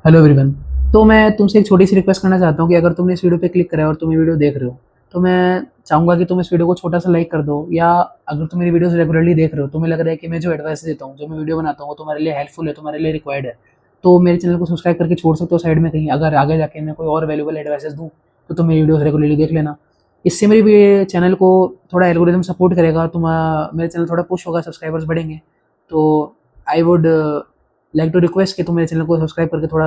Hello everyone. तो मैं तुमसे एक छोटी सी रिक्वेस्ट करना चाहता हूँ कि अगर तुमने इस वीडियो पे क्लिक करा है और तुम ये वीडियो देख रहे हो, तो मैं चाहूँगा कि तुम इस वीडियो को छोटा सा लाइक कर दो। या अगर तुम मेरी वीडियोस रेगुलरली देख रहे हो, तुम्हें लग रहा है कि मैं जो एडवाइस देता हूँ, जो मैं वीडियो बनाता हूँ, वो तुम्हारे लिए हेल्पफुल है, तुम्हारे लिए रिक्वायर्ड है, तो मेरे चैनल को सब्सक्राइब करके छोड़ सकते हो साइड में कहीं। अगर आगे जाके मैं कोई और वैल्यूबल एडवाइसेस दूँ, तो तुम मेरी वीडियोस रेगुलरली देख लेना। इससे मेरी चैनल को थोड़ा एल्गोरिदम सपोर्ट करेगा, मेरे चैनल थोड़ा पुश होगा, सब्सक्राइबर्स बढ़ेंगे। तो I would like to request कि तुम मेरे चैनल को सब्सक्राइब करके थोड़ा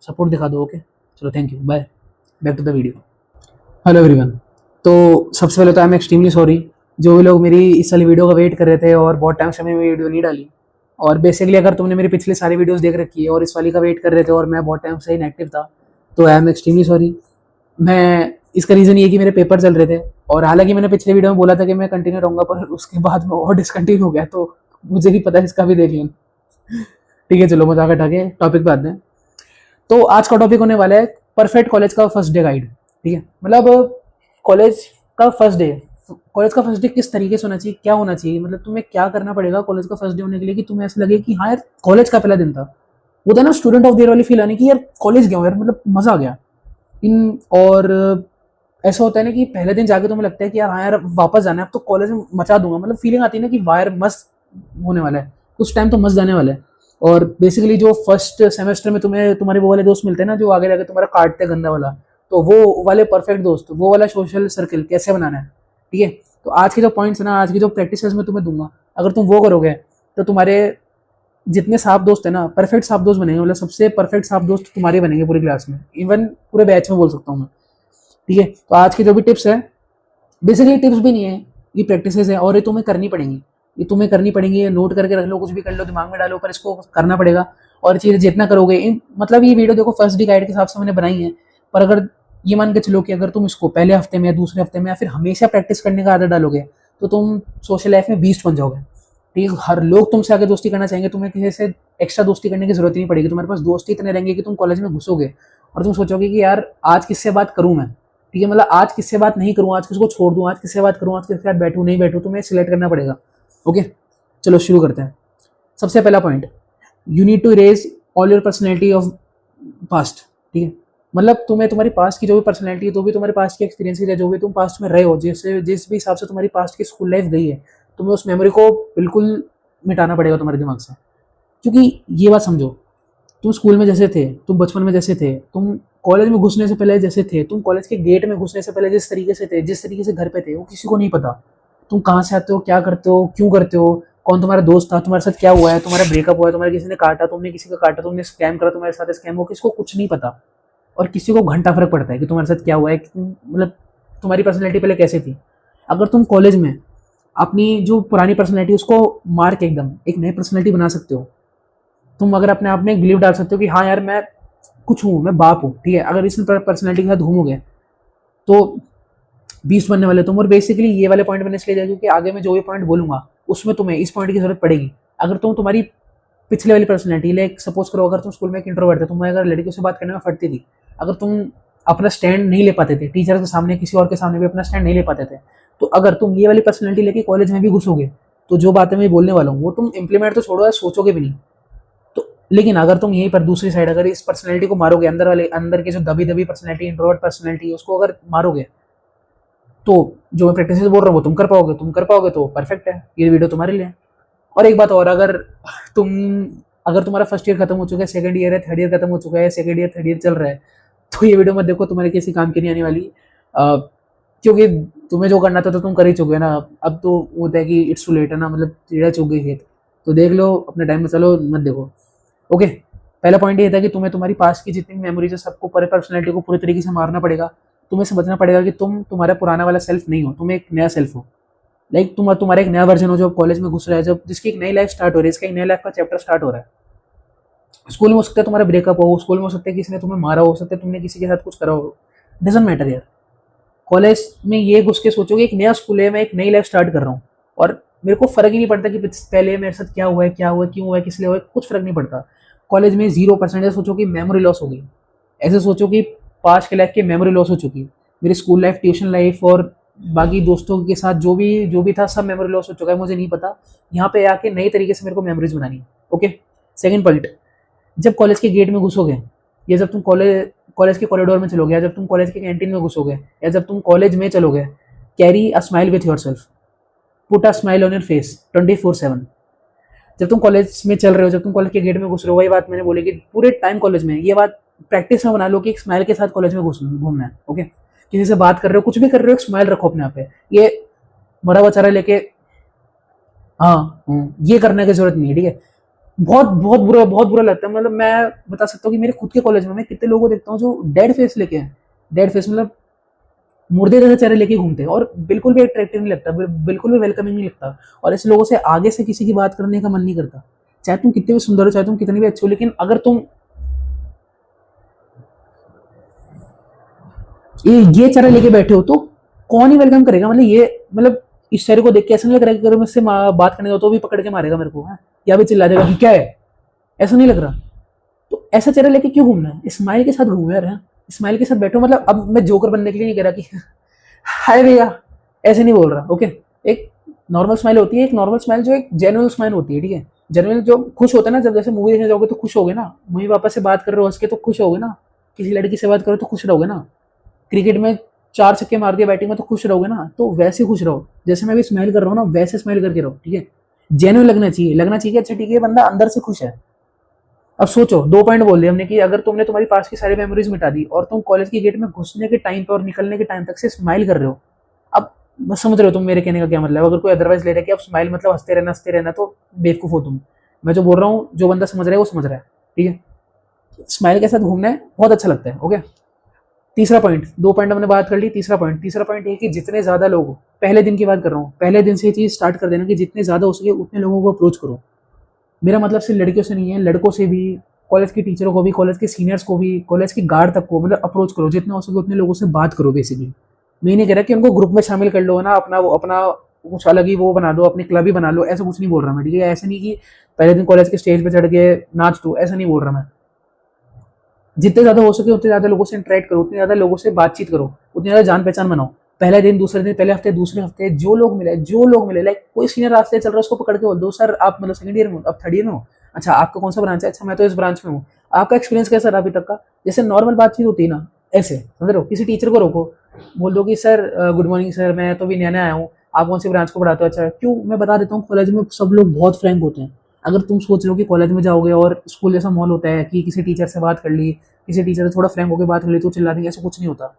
सपोर्ट दिखा दो। ओके, चलो, thank you, bye. Back to the video. Hello everyone. तो सबसे पहले तो आई एम एक्सट्रीमली सॉरी, जो भी लोग मेरी इस वाली वीडियो का वेट कर रहे थे और बहुत टाइम से मैं वीडियो नहीं डाली। और बेसिकली अगर तुमने मेरी पिछली सारी वीडियोस देख रखी है और इस वाली का वेट कर रहे थे और मैं बहुत टाइम से इनएक्टिव था, तो आई एम एक्सट्रीमली सॉरी। मैं इसका रीज़न ये है कि मेरे पेपर चल रहे थे, और हालांकि मैंने पिछले वीडियो में बोला था कि मैं कंटिन्यू रहूँगा, पर उसके बाद मैं और डिसकंटिन्यू हो गया, तो मुझे भी पता है, इसका भी देख लेना। ठीक है, चलो मजाक हटा के टॉपिक पे आते हैं। तो आज का टॉपिक होने वाला है परफेक्ट कॉलेज का फर्स्ट डे गाइड। ठीक है, मतलब कॉलेज का फर्स्ट डे। कॉलेज का फर्स्ट डे किस तरीके से होना चाहिए, क्या होना चाहिए, मतलब तुम्हें क्या करना पड़ेगा कॉलेज का फर्स्ट डे होने के लिए कि तुम्हें ऐसा लगे कि हाँ यार, कॉलेज का पहला दिन था। वो था ना स्टूडेंट ऑफ द ईयर वाली फील आने की, यार कॉलेज गया हूँ यार, मतलब मजा आ गया। इन और ऐसा होता है ना कि पहले दिन जाके तुम्हें लगता है कि यार हाँ यार, वापस जाना है, अब तो कॉलेज में मचा दूंगा, मतलब फीलिंग आती है ना कि वायर मस्त होने वाला है, कुछ टाइम तो मस्त जाने वाला है। और बेसिकली जो फर्स्ट सेमेस्टर में तुम्हें तुम्हारे वो वाले दोस्त मिलते हैं ना, जो आगे जाके तुम्हारा काटते हैं गंदा वाला, तो वो वाले परफेक्ट दोस्त, वो वाला सोशल सर्कल कैसे बनाना है। ठीक है, तो आज के जो पॉइंट्स है ना, आज की जो प्रैक्टिस मैं तुम्हें दूंगा, अगर तुम वो करोगे, तो तुम्हारे जितने साफ दोस्त है ना, परफेक्ट साफ दोस्त बनेंगे, मतलब सबसे परफेक्ट साफ दोस्त तुम्हारे बनेंगे पूरी क्लास में, इवन पूरे बैच में बोल सकता हूँ मैं। ठीक है, तो आज की जो भी टिप्स है, बेसिकली टिप्स भी नहीं है, ये प्रैक्टिसेस है और ये तुम्हें करनी पड़ेंगी। ये तुम्हें करनी पड़ेंगी, ये नोट करके रख लो, कुछ भी कर लो, दिमाग में डालो, पर इसको करना पड़ेगा। और चीज़ें जितना करोगे मतलब ये वीडियो देखो फर्स्ट डे गाइड के हिसाब से मैंने बनाई है, पर अगर ये मान के चलो कि अगर तुम इसको पहले हफ्ते में या दूसरे हफ्ते में या फिर हमेशा प्रैक्टिस करने का आदत डालोगे, तो तुम सोशल लाइफ में बीस्ट बन जाओगे। ठीक है, हर लोग तुमसे आगे दोस्ती करना चाहेंगे, तुम्हें किसी से एक्स्ट्रा दोस्ती करने की जरूरत ही नहीं पड़ेगी। तुम्हारे पास दोस्त ही इतने रहेंगे कि तुम कॉलेज में घुसोगे और तुम सोचोगे कि यार आज किससे बात करूं मैं। ठीक है, मतलब आज किससे बात नहीं करूँ, आज किसको छोड़ दूँ, आज किससे बात करूँ, आज किसके साथ बैठूँ नहीं बैठूँ, तुम्हें सिलेक्ट करना पड़ेगा। ओके, चलो शुरू करते हैं। सबसे पहला point, you need to erase all your personality of past. ठीक है, मतलब तुम्हें तुम्हारी पास्ट की जो भी पर्सनैलिटी है, जो भी तुम्हारे पास्ट के एक्सपीरियंसेस है, जो भी तुम पास्ट में रहे हो, जैसे जिस भी हिसाब से तुम्हारी पास्ट की स्कूल लाइफ गई है, तुम्हें उस मेमोरी को बिल्कुल मिटाना पड़ेगा तुम्हारे दिमाग से। क्योंकि ये बात समझो, तुम स्कूल में जैसे थे, तुम बचपन में जैसे थे, तुम कॉलेज में घुसने से पहले जैसे थे, तुम कॉलेज के गेट में घुसने से पहले जिस तरीके से थे, जिस तरीके से घर पे थे, वो किसी को नहीं पता। तुम कहाँ से आते हो, क्या करते हो, क्यों करते हो, कौन तुम्हारा दोस्त था, तुम्हारे साथ क्या हुआ है, तुम्हारा ब्रेकअप हुआ है, तुम्हारे किसी ने काटा, तुमने किसी का काटा, तुमने स्कैम करा, तुम्हारे साथ स्कैम हो, किसी को कुछ नहीं पता। और किसी को घंटा फर्क पड़ता है कि तुम्हारे साथ क्या हुआ है, मतलब तुम्हारी पर्सनैलिटी पहले कैसे थी। अगर तुम कॉलेज में अपनी जो पुरानी पर्सनैलिटी उसको मार के एकदम एक नई पर्सनैलिटी बना सकते हो। तुम अगर अपने आप में एक बिलीव डाल सकते हो कि हाँ यार, मैं कुछ हूँ, मैं बाप हूँ। ठीक है, अगर इस पर्सनैलिटी के साथ घूमोगे, तो बीस्ट बनने वाले तुम। और बेसिकली ये वाले पॉइंट मैंने इसलिए दिया क्योंकि आगे मैं जो भी पॉइंट बोलूंगा, उसमें तुम्हें इस पॉइंट की जरूरत पड़ेगी। अगर तुम तुम्हारी पिछले वाली पर्सनैलिटी, लाइक सपोज करो, अगर तुम स्कूल में एक इंट्रोवर्ट थे, तुम्हें अगर लड़कियों से बात करने में फटती थी, अगर तुम अपना स्टैंड नहीं ले पाते थे, टीचर के सामने किसी और के सामने भी अपना स्टैंड नहीं ले पाते थे, तो अगर तुम ये वाली पर्सनैलिटी लेके कॉलेज में भी घुसोगे, तो जो बातें मैं बोलने वाला हूँ वो तुम इंप्लीमेंट तो छोड़ो, सोचोगे भी नहीं। तो लेकिन अगर तुम यहीं पर दूसरी साइड अगर इस पर्सनैलिटी को मारोगे, अंदर की जो दबी दबी पर्सनैलिटी, इंट्रोवर्ट पर्सनैलिटी, उसको अगर मारोगे, तो जो मैं प्रैक्टिस बोल रहा हूँ वो तुम कर पाओगे तो परफेक्ट है, ये वीडियो तुम्हारे लिए। और एक बात और, तुम अगर तुम्हारा फर्स्ट ईयर खत्म हो चुका है, सेकंड ईयर है, थर्ड ईयर खत्म हो चुका है, सेकंड ईयर थर्ड ईयर चल रहा है, तो ये वीडियो मत देखो, तुम्हारे किसी काम की नहीं आने वाली। क्योंकि तुम्हें जो करना था तो तुम कर ही चुके हो ना। अब तो होता है कि इट्स टू लेट है ना, मतलब चिड़ा चुक गई खेत, तो देख लो अपने टाइम में, चलो मत देखो। ओके, पहला पॉइंट ये था कि तुम्हें तुम्हारी पास्ट की जितनी मेमोरीज है, सबको पूरे पर्सनैलिटी को पूरी तरीके से मारना पड़ेगा। तुम्हें समझना पड़ेगा कि तुम तुम्हारा पुराना वाला सेल्फ नहीं हो, तुम एक नया सेल्फ हो। लाइक तुम्हारा एक नया वर्जन हो जो कॉलेज में घुस रहा है, जब जिसकी एक नई लाइफ स्टार्ट हो रही है, इसका एक नया लाइफ का चैप्टर स्टार्ट हो रहा है। स्कूल में हो सकता है तुम्हारा ब्रेकअप हो, स्कूल में हो सकता है किसी ने तुम्हें मारा हो सकता है तुमने किसी के साथ कुछ करा हो, डजेंट मैटर यार। कॉलेज में ये घुस के सोचोगे एक नया स्कूल है, मैं एक नई लाइफ स्टार्ट कर रहा हूँ, और मेरे को फर्क ही नहीं पड़ता कि पहले मेरे साथ क्या हुआ है, क्यों हुआ है, किस लिए हुआ है, कुछ फर्क नहीं पड़ता। कॉलेज में 0% सोचो कि मेमोरी लॉस हो गई, ऐसे सोचो कि पास्ट के लाइफ की मेमोरी लॉस हो चुकी है, मेरी स्कूल लाइफ, ट्यूशन लाइफ और बाकी दोस्तों के साथ जो भी था, सब मेमोरी लॉस हो चुका है, मुझे नहीं पता। यहाँ पे आके नई तरीके से मेरे को मेमोरीज बनानी है। ओके, सेकंड पॉइंट, जब कॉलेज के गेट में घुसोगे, या जब तुम कॉलेज कॉलेज के कॉरिडोर में चलोगे, या जब तुम कॉलेज के कैंटीन में घुसोगे, या जब तुम कॉलेज में चलोगे, carry a smile with your self, put a smile on your face 24/7। जब तुम कॉलेज में चल रहे हो, जब तुम कॉलेज के गेट में घुस रहे हो, वही बात मैंने बोली कि पूरे टाइम कॉलेज में ये बात प्रैक्टिस में बना लो कि एक स्माइल के साथ कॉलेज में घूमना है। ओके, किसी से बात कर रहे हो, कुछ भी कर रहे हो, एक स्माइल रखो अपने आप पे। ये बड़ा बचारा लेके हाँ ये करने की जरूरत नहीं है, ठीक है। बहुत बुरा लगता है। मतलब मैं बता सकता हूँ कि मेरे खुद के कॉलेज में मैं कितने लोगों को देखता हूँ जो डेड फेस लेके हैं, डेड फेस मतलब मुर्दे जैसे चेहरे लेके घूमते हैं, और बिल्कुल भी अट्रैक्टिव नहीं लगता, बिल्कुल भी वेलकमिंग नहीं लगता। और ऐसे लोगों से आगे से किसी की बात करने का मन नहीं करता, चाहे तुम कितने भी सुंदर हो, चाहे तुम कितनी भी अच्छे हो, लेकिन अगर तुम ये चेहरा लेके बैठे हो तो कौन ही वेलकम करेगा। मतलब ये मतलब इस चेहरे को देख के ऐसा नहीं लग रहा है कि अगर मैं इससे बात करने जाऊँ तो भी पकड़ के मारेगा मेरे को, है या भी चिल्ला देगा कि क्या है, ऐसा नहीं लग रहा। तो ऐसा चेहरा लेके क्यों घूमना है, स्माइल के साथ घूमो यार, है स्माइल के साथ बैठो। मतलब अब मैं जोकर बनने के लिए नहीं कह रहा कि हाय भैया, ऐसे नहीं बोल रहा। ओके, एक नॉर्मल स्माइल होती है, एक नॉर्मल स्माइल जो एक जेन्युइन स्माइल होती है, ठीक है। जेन्युइन जो खुश होता है ना, जब जैसे मूवी देखने जाओगे तो खुश होगे ना, मम्मी पापा से बात कर रहे हो हंस के तो खुश होगे ना, किसी लड़की से बात करो तो खुश रहोगे ना, क्रिकेट में 4 छक्के मार दिया बैटिंग में तो खुश रहोगे ना। तो वैसे खुश रहो, जैसे मैं भी स्माइल कर रहा हूँ ना, वैसे स्माइल करके रहो, ठीक है। जेन्युइन लगना चाहिए, लगना चाहिए अच्छा ठीक है बंदा अंदर से खुश है। अब सोचो, 2 पॉइंट बोल दिए हमने कि अगर तुमने तुम्हारी पास की सारी मेमोरीज मिटा दी और तुम कॉलेज के गेट में घुसने के टाइम पे और निकलने के टाइम तक से स्माइल कर रहे हो। अब बस समझ रहे हो तुम मेरे कहने का क्या मतलब। अगर कोई अदरवाइज ले रहा है कि अब स्माइल मतलब हंसते रहना, तो बेवकूफ हो तुम। मैं जो बोल रहा हूँ, जो बंदा समझ रहा है वो समझ रहा है, ठीक है। स्माइल के साथ घूमना है, बहुत अच्छा लगता है। ओके, तीसरा पॉइंट, 2 पॉइंट हमने बात कर ली। तीसरा पॉइंट ये कि जितने ज्यादा लोग, पहले दिन की बात कर रहा हूँ, पहले दिन से ये चीज स्टार्ट कर देना कि जितने ज्यादा हो सके उतने लोगों को अप्रोच करो। मेरा मतलब सिर्फ लड़कियों से नहीं है, लड़कों से भी, कॉलेज के टीचरों को भी, कॉलेज के सीनियर्स को भी, कॉलेज की गार्ड तक को, मतलब अप्रोच करो, जितना हो सके उतने लोगों से बात करो। बेसिकली मैं नहीं कह रहा कि उनको ग्रुप में शामिल कर लो ना, अपना कुछ अलग ही वो बना दो, अपनी क्लब ही बना लो, ऐसा कुछ नहीं बोल रहा मैं, ठीक है। ऐसा नहीं कि पहले दिन कॉलेज के स्टेज पे चढ़ के नाच दो, ऐसा नहीं बोल रहा मैं। जितने ज्यादा हो सके उतने ज्यादा लोगों से इंटरेक्ट करो, उतने ज्यादा लोगों से बातचीत करो, उतनी ज्यादा जान पहचान बनाओ। पहले दिन, दूसरे दिन, पहले हफ्ते, दूसरे हफ्ते, जो लोग मिले, लाइक कोई सीनियर रास्ते चल रहा है उसको पकड़ के बोल दो, सर आप मतलब सेकंड ईयर में हो, अब थर्ड ईयर में हो, अच्छा आपका कौन सा ब्रांच है, अच्छा मैं तो इस ब्रांच में हूँ, आपका एक्सपीरियंस कैसा रहा अभी तक का। जैसे नॉर्मल बातचीत होती है ना, ऐसे समझ रहे हो। किसी टीचर को रोको, बोल दो कि सर गुड मॉर्निंग सर, मैं तो भी नया नया आया हूँ, आप कौन सी ब्रांच को पढ़ाते हो। अच्छा क्यों, मैं बता देता हूँ, कॉलेज में सब लोग बहुत फ्रैंक होते हैं। अगर तुम सोच रहे हो कि कॉलेज में जाओगे और स्कूल जैसा माहौल होता है कि किसी टीचर से बात कर ली, किसी टीचर से थोड़ा फ्रैंक होकर बात कर ली तो चिल्ला देंगे, ऐसा कुछ नहीं होता।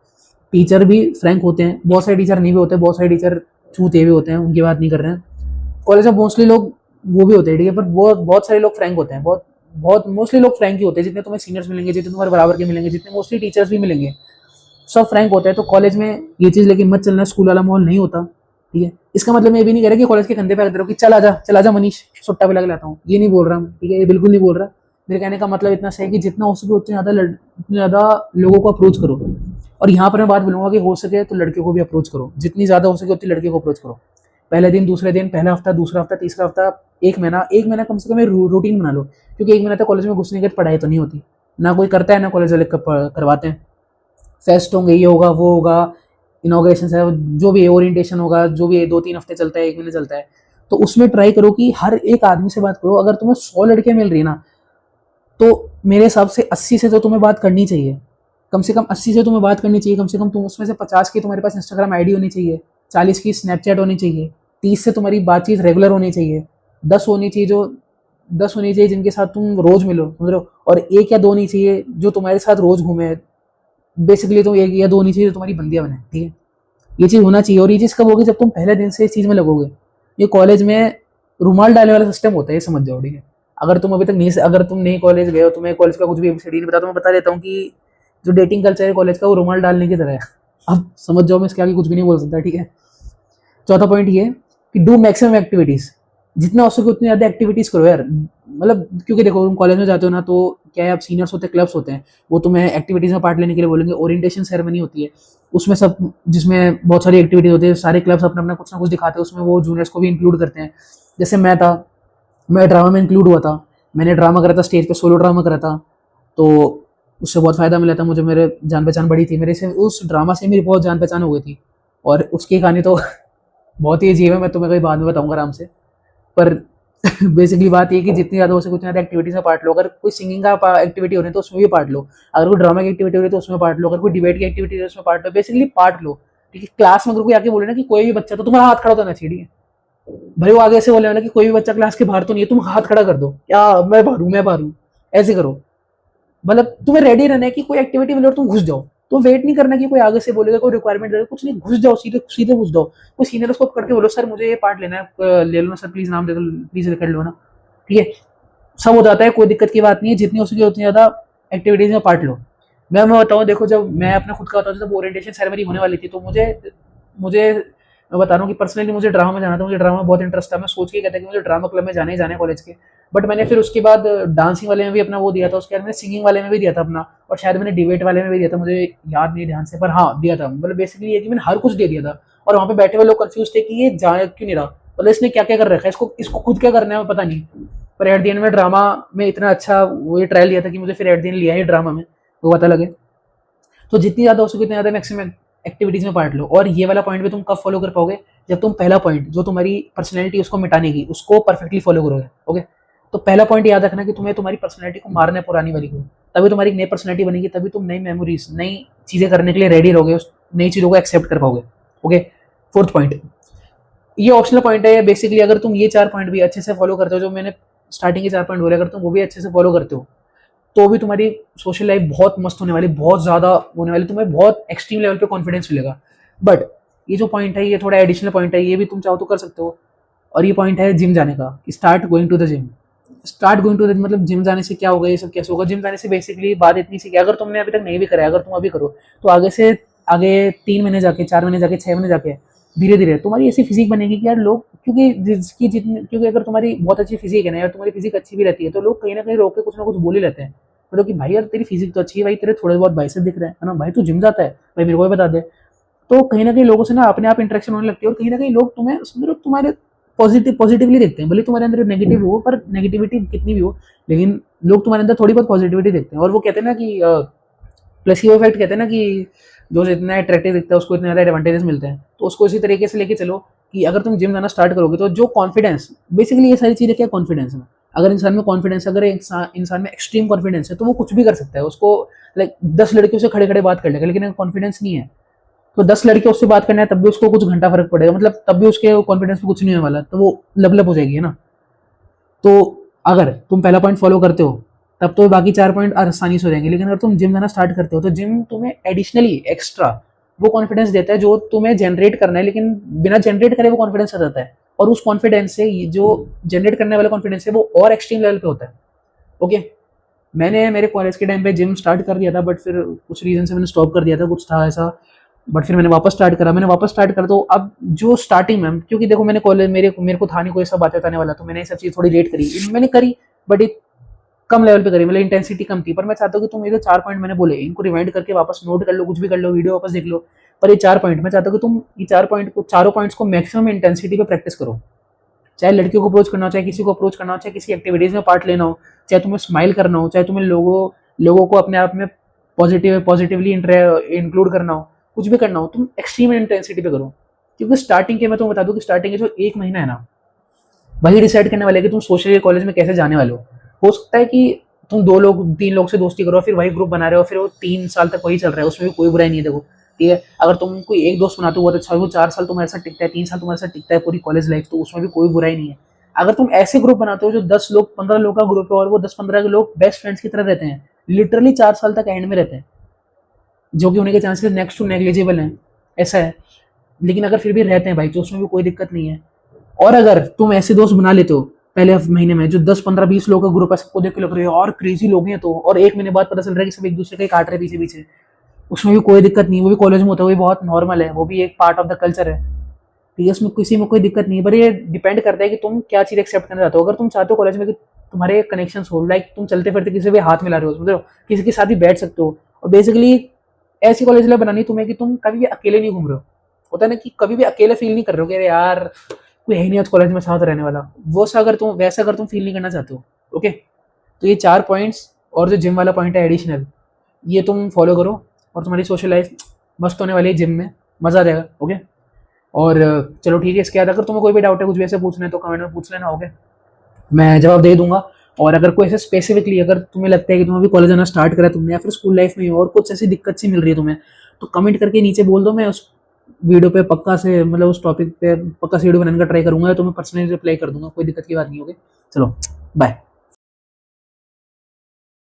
टीचर भी फ्रैंक होते हैं, बहुत सारे टीचर नहीं भी होते, बहुत सारे टीचर छूते भी होते हैं, उनकी बात नहीं कर रहे हैं। कॉलेज में मोस्टली लोग वो भी होते हैं, ठीक है, पर बहुत सारे लोग फ्रैंक होते हैं, बहुत बहुत मोस्टली लोग फ्रैंक ही होते हैं। जितने तुम्हें सीनियर्स मिलेंगे, जितने तुम्हारे बराबर के मिलेंगे, जितने मोस्टली टीचर्स भी मिलेंगे, सब फ्रैंक होते हैं। तो कॉलेज में ये चीज़ लेकिन मत चलना, स्कूल वाला माहौल नहीं होता, ठीक है। इसका मतलब मैं ये भी नहीं कह रहा कि कॉलेज के कंधे पे रख दे रहा हूँ कि चल आजा मनीष, सुट्टा पे लग लाता हूँ, ये नहीं बोल रहा हूँ, ठीक है, ये बिल्कुल नहीं बोल रहा। मेरे कहने का मतलब इतना सही है कि जितना हो सके उतने ज़्यादा लोगों को अप्रोच करो। और यहाँ पर मैं बात बोलूँगा कि हो सके तो लड़कियों को भी अप्रोच करो, जितनी ज़्यादा हो सके उतनी लड़कियों को अप्रोच करो। पहले दिन, दूसरे दिन, पहला हफ्ता, दूसरा हफ्ता, तीसरा हफ्ता, एक महीना कम से कम रूटीन बना लो। क्योंकि एक महीना तक कॉलेज में घुसने के पढ़ाई तो नहीं होती, ना कोई करता है, ना कॉलेज वाले करवाते हैं। फेस्ट होंगे, ये होगा वो होगा, इनॉग्रेशन है, जो भी ओरिएंटेशन होगा, जो भी 2-3 हफ्ते चलता है, 1 महीने चलता है, तो उसमें ट्राई करो कि हर एक आदमी से बात करो। अगर तुम्हें 100 लड़कियां मिल रही है ना, तो मेरे हिसाब से 80 से तो तुम्हें बात करनी चाहिए, कम से कम 80 से तुम्हें बात करनी चाहिए। कम से कम तुम उसमें से 50 की तुम्हारे पास इंस्टाग्राम आईडी होनी चाहिए, 40 की स्नैपचैट होनी चाहिए, 30 से तुम्हारी बातचीत रेगुलर होनी चाहिए, 10 होनी चाहिए जो 10 होनी चाहिए जिनके साथ तुम रोज मिलो, समझ रहे हो, और 1 या 2 नहीं चाहिए जो तुम्हारे साथ रोज घूमे। बेसिकली तो 1 या 2 होनी चाहिए जो तुम्हारी बंदियां बने, ठीक है। ये चीज़ होना चाहिए। और ये चीज़ कब होगी, जब तुम पहले दिन से इस चीज़ में लगोगे। ये कॉलेज में रुमाल डालने वाला सिस्टम होता है, ये समझ जाओ, ठीक है। अगर तुम अभी तक नहीं, अगर तुम नहीं कॉलेज गए हो, तुम्हें कॉलेज का कुछ भी एबीसीडी नहीं पता, तो मैं बता देता हूँ कि जो डेटिंग कल्चर है कॉलेज का, वो रुमाल डालने की तरह है। अब समझ जाओ, मैं इसके आगे कुछ भी नहीं बोल सकता, ठीक है। चौथा पॉइंट ये कि डू मैक्सिमम एक्टिविटीज, जितना हो सके उतनी ज़्यादा एक्टिविटीज़ करो यार। मतलब क्योंकि देखो, तुम कॉलेज में जाते हो ना, तो क्या है, आप सीनियर्स होते हैं, क्लब्स होते हैं, वो तुम्हें एक्टिविटीज़ में पार्ट लेने के लिए बोलेंगे। ओरिएंटेशन सेरेमनी होती है, उसमें सब, जिसमें बहुत सारी एक्टिविटीज होती है, सारे क्लब्स अपना अपना कुछ ना कुछ दिखाते हैं, उसमें वो जूनियर्स को भी इंक्लूड करते हैं। जैसे मैं था, मैं ड्रामा में इंक्लूड हुआ था, मैंने ड्रामा करा था, स्टेज पे सोलो ड्रामा करा था, तो उससे बहुत फ़ायदा मिला था मुझे, मेरे जान पहचान बढ़ी थी, मेरे से उस ड्रामा से मेरी बहुत जान पहचान हो गई थी। और उसकी कहानी तो बहुत ही अजीब है, मैं तुम्हें कभी बाद में बताऊंगा आराम से। पर बेसिकली बात ये कि जितनी ज़्यादा हो सके उतनी ज़्यादा एक्टिविटीज़ में पार्ट लो। अगर कोई सिंगिंग का एक्टिविटी हो रही है तो उसमें भी पार्ट लो, अगर कोई ड्रामा की एक्टिविटी हो रही है तो उसमें पार्ट लो, अगर कोई डिबेट की एक्टिविटी है तो उसमें पार्ट लो। बेसिकली पार्ट लो, ठीक है। क्लास में अगर कोई आके बोले ना कि कोई भी बच्चा, तो तुम्हारा हाथ खड़ा होना चाहिए, ठीक है। भाई वो आगे से बोले ना कि कोई भी बच्चा क्लास के बाहर तो नहीं है, तुम हाथ खड़ा कर दो, क्या मैं बाहर हूँ, मैं बाहर हूँ, ऐसे करो। मतलब तुम्हें रेडी रहना है कि कोई एक्टिविटी मिले और तुम घुस जाओ। तो वेट नहीं करना कि कोई आगे से बोलेगा, कोई रिक्वायरमेंट देगा, कुछ नहीं, घुस जाओ, सीधे सीधे घुस जाओ। कोई सीनियर उसको पकड़ के बोलो सर मुझे ये पार्ट लेना है, ले लो ना सर, प्लीज नाम दे दो, प्लीज कर लो ना, ठीक है। सब हो जाता है, कोई दिक्कत की बात नहीं है। जितनी हो सके उतनी ज़्यादा एक्टिविटीज़ में पार्ट लो। मैं बताऊँ, देखो जब मैं अपना खुद का बताऊँ, जब ओरिएंटेशन सेरेमनी होने वाली थी तो मुझे मुझे मैं बता रहा हूँ कि पर्सनली मुझे ड्रामा में जाना था, मुझे ड्रामा में बहुत इंटरेस्ट था। मैं सोच के कहता कि मुझे ड्रामा क्लब में जाना ही जाना है कॉलेज के। बट मैंने फिर उसके बाद डांसिंग वाले में भी अपना वो दिया था, उसके बाद मैंने सिंगिंग वाले में भी दिया था अपना, और शायद मैंने डिबेट वाले में भी दिया था, मुझे याद नहीं ध्यान से, पर हाँ दिया था। मतलब बेसिकली ये कि मैंने हर कुछ दे दिया था। और वहाँ पे बैठे हुए लोग कंफ्यूज थे कि ये जा क्यों नहीं रहा, मतलब इसने क्या क्या कर रखा है, इसको इसको खुद क्या करना है पता नहीं। पर एट द एंड में ड्रामा में इतना अच्छा वो ये ट्रायल लिया था कि मुझे फिर एट द एंड लिया ही ड्रामा में, वो पता लगे। तो जितनी ज़्यादा हो सके उतनी ज़्यादा मैक्सिमम एक्टिविटीज़ में पार्ट लो। और ये वाला पॉइंट भी तुम कब फॉलो कर पाओगे, जब तुम पहला पॉइंट जो तुम्हारी पर्सनैलिटी उसको मिटाने की, उसको परफेक्टली फॉलो करोगे। ओके, तो पहला पॉइंट याद रखना कि तुम्हें तुम्हारी पर्सनैलिटी को मारना है, पुरानी वाली को। तभी तुम्हारी एक नई पर्सनैलिटी बनेगी, तभी तुम नई मेमोरीज, नई चीज़ें करने के लिए रेडी रहोगे, उस नई चीज़ों को एक्सेप्ट कर पाओगे। ओके, फोर्थ पॉइंट, ये ऑप्शनल पॉइंट है बेसिकली। अगर तुम ये 4 पॉइंट भी अच्छे से फॉलो करते हो, जो मैंने स्टार्टिंग के 4 पॉइंट बोले, अगर तुम वो भी अच्छे से फॉलो करते हो, तो भी तुम्हारी सोशल लाइफ बहुत मस्त होने वाली, बहुत ज़्यादा होने वाली, तुम्हें बहुत एक्सट्रीम लेवल पे कॉन्फिडेंस मिलेगा। बट ये जो पॉइंट है, ये थोड़ा एडिशनल पॉइंट है, ये भी तुम चाहो तो कर सकते हो। और ये पॉइंट है जिम जाने का, start going to the gym. Start going to the, मतलब जिम जाने से क्या होगा, ये सब कैसे होगा। जिम जाने से बेसिकली बात इतनी सी कि अगर तुमने अभी तक नहीं भी करा है, अगर तुम अभी करो, तो आगे से आगे 3 महीने जाके, 4 महीने जाके, 6 महीने जाके, धीरे धीरे तुम्हारी ऐसी फिजिक बनेगी कि यार लोग, क्योंकि जिसकी जितनी, क्योंकि अगर तुम्हारी बहुत अच्छी फिजिक है ना यार, तुम्हारी फिजिक अच्छी भी रहती है, तो लोग कहीं ना कहीं रोक के कुछ ना कुछ बोल ही लेते हैं। मतलब कि भाई यार तेरी फिजिक तो अच्छी है भाई, तेरे थोड़े बहुत बाइसेप दिख रहे हैं, है ना भाई, तू जिम जाता है भाई, मेरे को भी बता दे। तो कहीं ना कहीं लोगों से ना अपने आप इंटरेक्शन होने लगती है, और कहीं ना कहीं लोग तुम्हें समझो तुम्हारे पॉजिटिवली देखते हैं। भले तुम्हारे अंदर नेगेटिव हो, पर नेगेटिविटी कितनी भी हो, लेकिन लोग तुम्हारे अंदर थोड़ी बहुत पॉजिटिविटी देखते हैं। और वो कहते हैं ना कि प्लेसिबो इफेक्ट कहते हैं ना, कि जो जितना अट्रैक्टिव दिखता है उसको इतने ज़्यादा एडवांटेजेस मिलते हैं। तो उसको इसी तरीके से लेके चलो कि अगर तुम जिम जाना स्टार्ट करोगे तो जो कॉन्फिडेंस, बेसिकली ये सारी चीज़ें क्या, कॉन्फिडेंस है। अगर इंसान में कॉन्फिडेंस, अगर इंसान में एक्सट्रीम कॉन्फिडेंस है, तो वो कुछ भी कर सकता है। उसको लाइक 10 लड़कियों से खड़े खड़े बात कर लेगा, लेकिन अगर कॉन्फिडेंस नहीं है तो 10 लड़कियों उससे बात करना है, तब भी उसको कुछ घंटा फर्क पड़ेगा, मतलब तब भी उसके कॉन्फिडेंस में कुछ नहीं होने वाला, तो वो लबलब हो जाएगी, है ना। तो अगर तुम पहला पॉइंट फॉलो करते हो, तब तो बाकी 4 पॉइंट आसानी से हो जाएंगे। लेकिन अगर तुम जिम जाना स्टार्ट करते हो, तो जिम तुम्हें एडिशनली एक्स्ट्रा वो कॉन्फिडेंस देता है जो तुम्हें जनरेट करना है, लेकिन बिना जनरेट करे वो कॉन्फिडेंस आ जाता है। और उस कॉन्फिडेंस से जो जनरेट करने वाला कॉन्फिडेंस है, वो और एक्सट्रीम लेवल पे होता है। ओके, मैंने मेरे कॉलेज के टाइम पे जिम स्टार्ट कर दिया था, बट फिर कुछ रीज़न से मैंने स्टॉप कर दिया था, कुछ था ऐसा। बट फिर मैंने वापस स्टार्ट करा। तो अब जो स्टार्टिंग में, क्योंकि देखो मैंने कॉलेज, मेरे को था नहीं कोई सब बातें बताने वाला, तो मैंने ये सब चीज़ थोड़ी लेट करी, मैंने करी, बट एक कम लेवल पे करी, मतलब इंटेंसिटी कम थी। पर मैं चाहता हूँ कि तुम ये जो 4 पॉइंट मैंने बोले, इनको रिवाइंड करके वापस नोट कर लो, कुछ भी कर लो, वीडियो वापस देख लो। पर ये 4 पॉइंट मैं चाहता हूँ कि तुम ये 4 पॉइंट को, चारों पॉइंट्स को मैक्सिमम इंटेंसिटी पे प्रैक्टिस करो। चाहे लड़कियों को अप्रोच करना हो, चाहे किसी को अप्रोच करना हो, चाहे किसी एक्टिविटीज़ में पार्ट लेना हो, चाहे तुम्हें स्माइल करना हो, चाहे तुम्हें लोगों को अपने आप में पॉजिटिवली इंक्लूड करना हो, कुछ भी करना हो, तुम एक्सट्रीम इंटेंसिटी पे करो। क्योंकि स्टार्टिंग के, मैं तुम्हें बता दूं कि स्टार्टिंग के जो 1 महीना है ना, वही डिसाइड करने वाले कि तुम सोशल कॉलेज में कैसे जाने वाले हो सकता है कि तुम 2 लोग 3 लोग से दोस्ती करो, फिर वही ग्रुप बना रहे हो, फिर वो 3 साल तक वही चल रहा है, उसमें भी कोई बुराई नहीं है। देखो ठीक है, अगर तुम कोई एक दोस्त बनाते हो बहुत अच्छा, वो 4 साल तुम्हारे साथ टिकता है, 3 साल तुम्हारे साथ टिकता है पूरी कॉलेज लाइफ, तो उसमें भी कोई बुराई नहीं है। अगर तुम ऐसे ग्रुप बनाते हो जो 10 लोग 15 लोग का ग्रुप है, और वो 10-15 लोग बेस्ट फ्रेंड्स की तरह रहते हैं, लिटरली 4 साल तक एंड में रहते हैं, जो कि होने के चांसेस नेक्स्ट टू नेग्लिजिबल हैं, ऐसा है। लेकिन अगर फिर भी रहते हैं भाई, तो उसमें भी कोई दिक्कत नहीं है। और अगर तुम ऐसे दोस्त बना लेते हो पहले महीने में, जो 10-15-20 लोग का ग्रुप है, सबको देख के लग रहे हो और क्रेजी लोग हैं, तो और 1 महीने बाद पता चल रहा है कि सब एक दूसरे के काट रहे पीछे पीछे, उसमें भी कोई दिक्कत नहीं। वो भी कॉलेज में होता है, वो भी बहुत नॉर्मल है, वो भी एक पार्ट ऑफ द कल्चर है, ठीक है। उसमें किसी में कोई दिक्कत नहीं है। पर ये डिपेंड करता है कि तुम क्या चीज़ एक्सेप्ट करना चाहते हो। अगर तुम चाहते हो कॉलेज में कि तुम्हारे कनेक्शन हो, लाइक तुम चलते फिरते किसी भी हाथ मिला रहे हो, समझ रहे हो, किसी के साथ भी बैठ सकते हो, और बेसिकली ऐसी कॉलेज लाइफ बनानी तुम्हें कि तुम कभी भी अकेले नहीं घूम रहे हो। होता है ना कि कभी भी अकेले फील नहीं कर रहे हो कि अरे यार कोई है नहीं आज कॉलेज में साथ रहने वाला, वो सा अगर तुम वैसा अगर तुम फील नहीं करना चाहते हो। ओके, तो ये 4 पॉइंट्स, और जो जिम वाला पॉइंट है एडिशनल, ये तुम फॉलो करो, और तुम्हारी सोशल लाइफ मस्त होने वाली है, जिम में मज़ा आ जाएगा। ओके, और चलो ठीक है, इसके बाद अगर तुम्हें कोई भी डाउट है, कुछ भी ऐसे पूछना है, तो कमेंट में पूछ लेना। ओके। मैं जवाब दे दूंगा। और अगर कोई ऐसे स्पेसिफिकली अगर तुम्हें लगता है कि तुम अभी कॉलेज आना स्टार्ट करा तुमने या फिर स्कूल लाइफ में ही हो और कुछ ऐसी दिक्कत सी मिल रही है तुम्हें, तो कमेंट करके नीचे बोल दो। मैं उस वीडियो पे पक्का से मतलब उस टॉपिक पे पक्का से वीडियो बनाने का ट्राई करूंगा, तो मैं पर्सनली रिप्लाई कर दूंगा, कोई दिक्कत की बात नहीं होगी। चलो बाय।